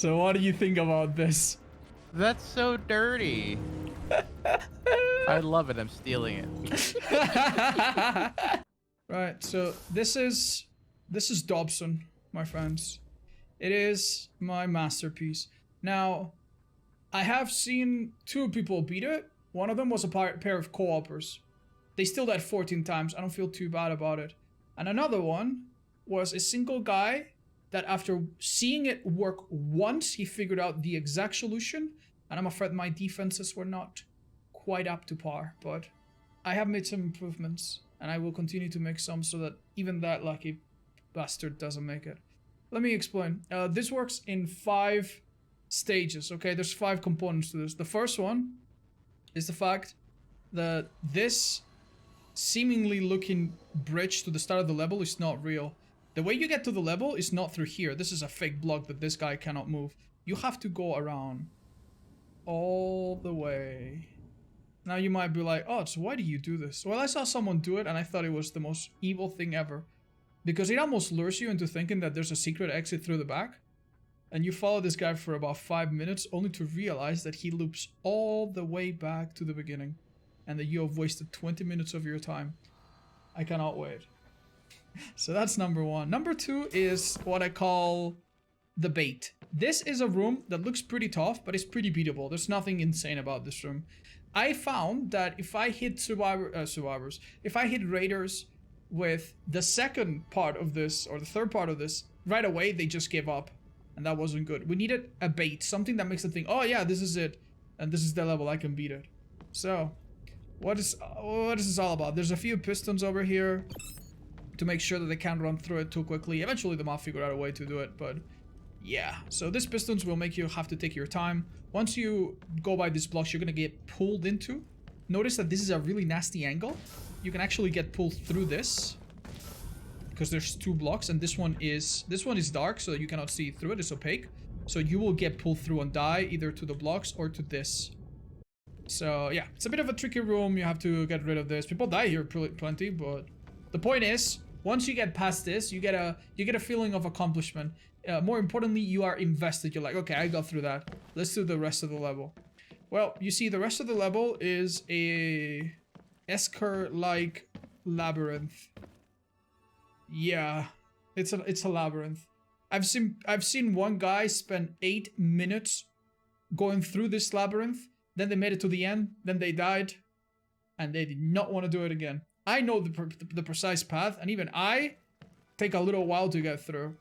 So what do you think about this? That's so dirty. I love it. I'm stealing it. Right, so this is Dobson, my friends. It is my masterpiece. Now, I have seen 2 people beat it. One of them was a pair of co-opers. They still died 14 times. I don't feel too bad about it. And another one was a single guy that after seeing it work once, he figured out the exact solution. And I'm afraid my defenses were not quite up to par, but I have made some improvements and I will continue to make some so that even that lucky bastard doesn't make it. Let me explain. This works in 5 stages, okay? There's 5 components to this. The first one is the fact that this seemingly looking bridge to the start of the level is not real. The way you get to the level is not through here. This is a fake block that this guy cannot move. You have to go around all the way. Now you might be like, oh, so why do you do this? Well, I saw someone do it and I thought it was the most evil thing ever. Because it almost lures you into thinking that there's a secret exit through the back. And you follow this guy for about 5 minutes only to realize that he loops all the way back to the beginning. And that you have wasted 20 minutes of your time. I cannot wait. So that's number 1. Number 2 is what I call the bait. This is a room that looks pretty tough, but it's pretty beatable. There's nothing insane about this room. I found that if I hit survivors, if I hit raiders with the second part of this, or the third part of this, right away they just give up. And that wasn't good. We needed a bait, something that makes them think, oh yeah, this is it. And this is the level, I can beat it. So, what is this all about? There's a few pistons over here to make sure that they can't run through it too quickly. Eventually the mob figured out a way to do it, but yeah. So these pistons will make you have to take your time. Once you go by these blocks, you're gonna get pulled into. Notice that this is a really nasty angle. You can actually get pulled through this because there's 2 blocks, and this one is dark, so you cannot see through it. It's opaque, so you will get pulled through and die either to the blocks or to this. So yeah, it's a bit of a tricky room. You have to get rid of this. People die here plenty, but the point is, once you get past this, you get a feeling of accomplishment. More importantly, you are invested. You're like, okay, I got through that. Let's do the rest of the level. Well, you see, the rest of the level is a Esker-like labyrinth. Yeah, it's a labyrinth. I've seen one guy spend 8 minutes going through this labyrinth. Then they made it to the end. Then they died, and they did not want to do it again. I know the precise path, and even I take a little while to get through.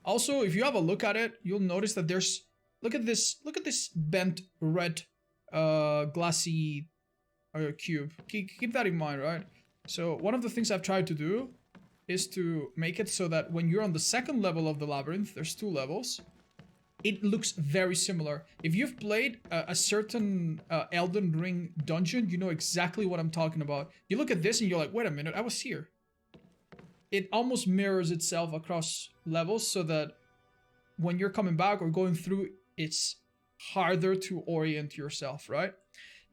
Also, if you have a look at it, you'll notice that there's look at this bent red glassy cube. Keep that in mind, right? So one of the things I've tried to do is to make it so that when you're on the second level of the labyrinth, there's 2 levels, it looks very similar. If you've played a certain Elden Ring dungeon, you know exactly what I'm talking about. You look at this and you're like, wait a minute, I was here. It almost mirrors itself across levels so that when you're coming back or going through, it's harder to orient yourself, right?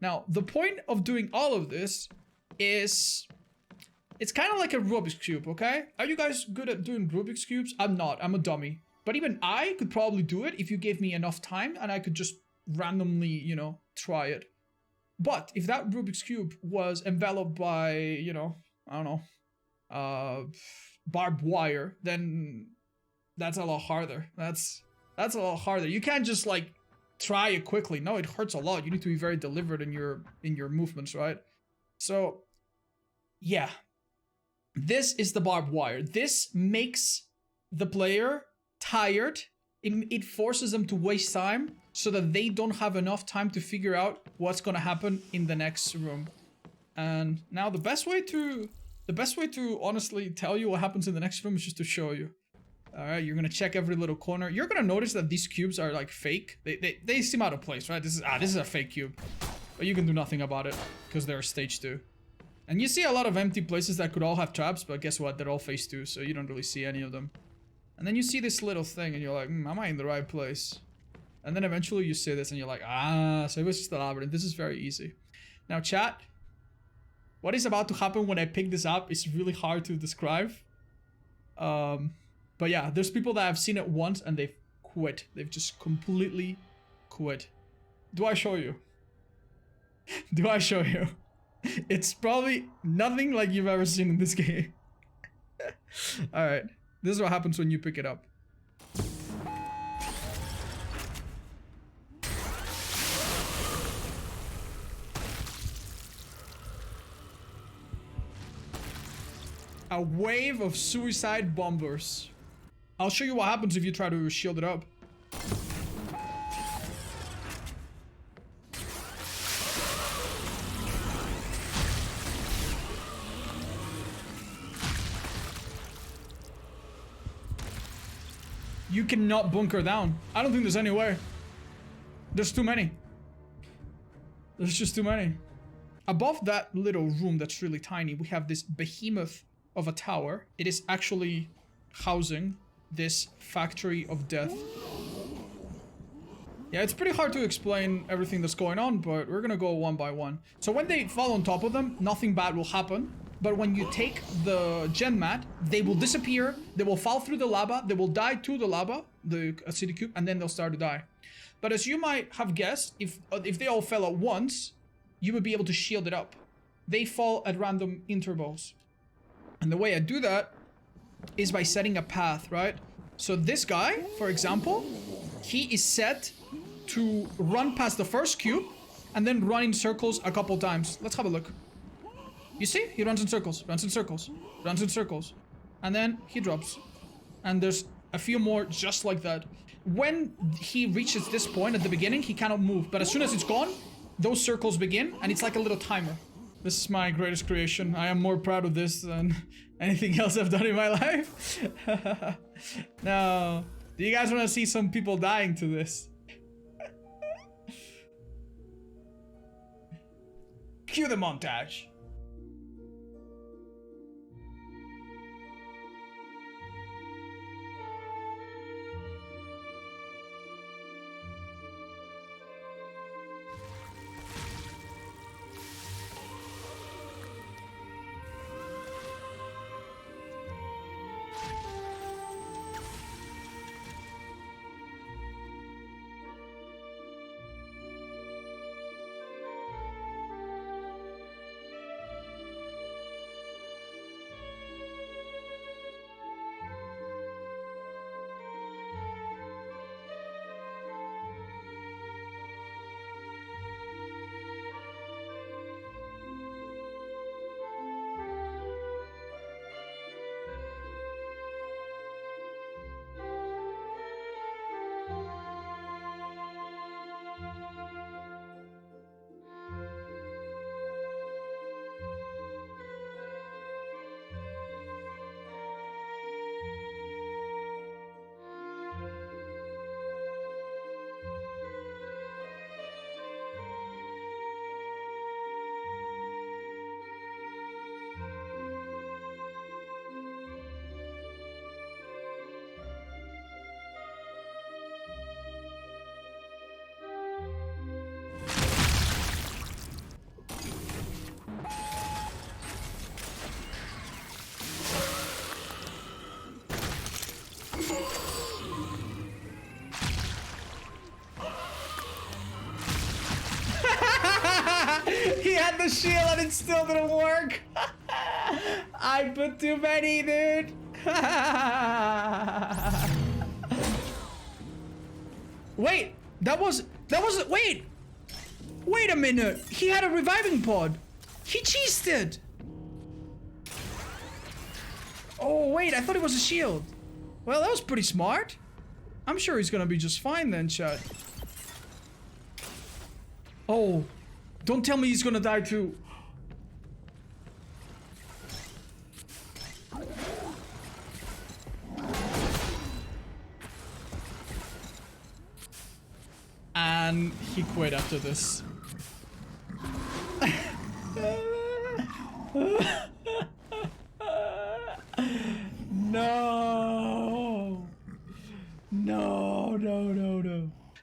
Now, the point of doing all of this is it's kind of like a Rubik's Cube, okay? Are you guys good at doing Rubik's Cubes? I'm not. I'm a dummy. But even I could probably do it if you gave me enough time and I could just randomly, you know, try it. But if that Rubik's Cube was enveloped by, you know, I don't know, barbed wire, then that's a lot harder. That's a lot harder. You can't just like try it quickly. No, it hurts a lot. You need to be very deliberate in your movements, right? So, yeah. This is the barbed wire. This makes the player tired. It forces them to waste time so that they don't have enough time to figure out what's gonna happen in the next room. And now the best way to honestly tell you what happens in the next room is just to show you. Alright, you're gonna check every little corner. You're gonna notice that these cubes are like fake. They seem out of place, right? This is a fake cube. But you can do nothing about it because they're stage 2. And you see a lot of empty places that could all have traps, but guess what? They're all phase 2, so you don't really see any of them. And then you see this little thing and you're like, am I in the right place? And then eventually you see this and you're like, so it was just a labyrinth. This is very easy. Now chat, what is about to happen when I pick this up is really hard to describe. But yeah, there's people that have seen it once and they've quit. They've just completely quit. Do I show you? Do I show you? It's probably nothing like you've ever seen in this game. Alright, this is what happens when you pick it up. A wave of suicide bombers. I'll show you what happens if you try to shield it up. You cannot bunker down. I don't think there's any way. There's too many. There's just too many. Above that little room that's really tiny, we have this behemoth of a tower. It is actually housing this factory of death. Yeah, it's pretty hard to explain everything that's going on, but we're gonna go one by one. So when they fall on top of them, nothing bad will happen. But when you take the Genmat, they will disappear, they will fall through the lava, they will die to the lava, the city cube, and then they'll start to die. But as you might have guessed, if they all fell at once, you would be able to shield it up. They fall at random intervals. And the way I do that is by setting a path, right? So this guy, for example, he is set to run past the first cube and then run in circles a couple times. Let's have a look. You see? He runs in circles, runs in circles, runs in circles. And then he drops. And there's a few more just like that. When he reaches this point at the beginning, he cannot move. But as soon as it's gone, those circles begin and it's like a little timer. This is my greatest creation. I am more proud of this than anything else I've done in my life. Now, do you guys want to see some people dying to this? Cue the montage. He had the shield and it still didn't work. I put too many, dude. Wait, wait a minute. He had a reviving pod. He cheesed it. Oh, wait, I thought it was a shield. Well, that was pretty smart. I'm sure he's gonna be just fine then, chat. Oh, don't tell me he's gonna die too. And he quit after this. No. No.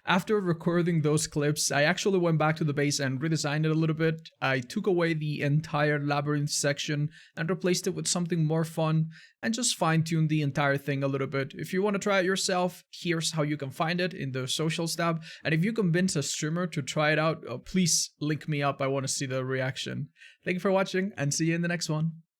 after recording those clips, I actually went back to the base and redesigned it a little bit. I took away the entire labyrinth section and replaced it with something more fun and just fine-tuned the entire thing a little bit. If you want to try it yourself, here's how you can find it in the socials tab. And if you convince a streamer to try it out, please link me up. I want to see the reaction. Thank you for watching and see you in the next one.